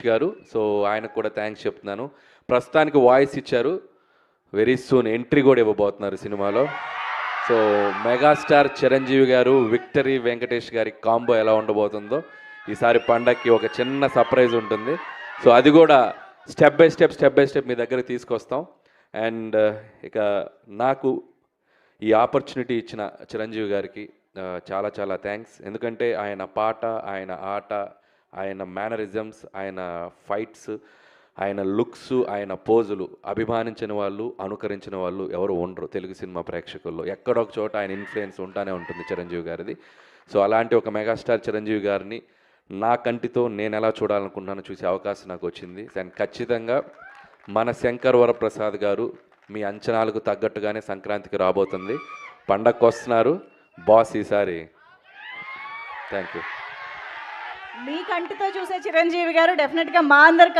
గారు. సో ఆయనకు కూడా థ్యాంక్స్ చెప్తున్నాను. ప్రస్తుతానికి వాయిస్ ఇచ్చారు. వెరీ సూన్ ఎంట్రీ కూడా ఇవ్వబోతున్నారు సినిమాలో. సో మెగాస్టార్ చిరంజీవి గారు విక్టరీ వెంకటేష్ గారి కాంబో ఎలా ఉండబోతుందో ఈసారి పండక్కి ఒక చిన్న సర్ప్రైజ్ ఉంటుంది. సో అది కూడా స్టెప్ బై స్టెప్ మీ దగ్గర తీసుకొస్తాం. అండ్ ఇక నాకు ఈ ఆపర్చునిటీ ఇచ్చిన చిరంజీవి గారికి చాలా చాలా థ్యాంక్స్. ఎందుకంటే ఆయన పాట, ఆయన ఆట, ఆయన మేనరిజమ్స్, ఆయన ఫైట్స్, ఆయన లుక్స్, ఆయన పోజులు అభిమానించిన వాళ్ళు, అనుకరించిన వాళ్ళు ఎవరు ఉండరు తెలుగు సినిమా ప్రేక్షకుల్లో. ఎక్కడొక చోట ఆయన ఇన్ఫ్లుయెన్స్ ఉంటానే ఉంటుంది చిరంజీవి గారిది. సో అలాంటి ఒక మెగాస్టార్ చిరంజీవి గారిని నా కంటితో నేను ఎలా చూడాలనుకుంటున్నానో చూసే అవకాశం నాకు వచ్చింది. అండ్ ఖచ్చితంగా మన శంకర్ వరప్రసాద్ గారు మీ అంచనాలకు తగ్గట్టుగానే సంక్రాంతికి రాబోతుంది. పండగకు వస్తున్నారు బాస్ ఈసారి. Thank you. మీ కంటితో చూసే చిరంజీవి గారు డెఫినెట్గా మా అందరి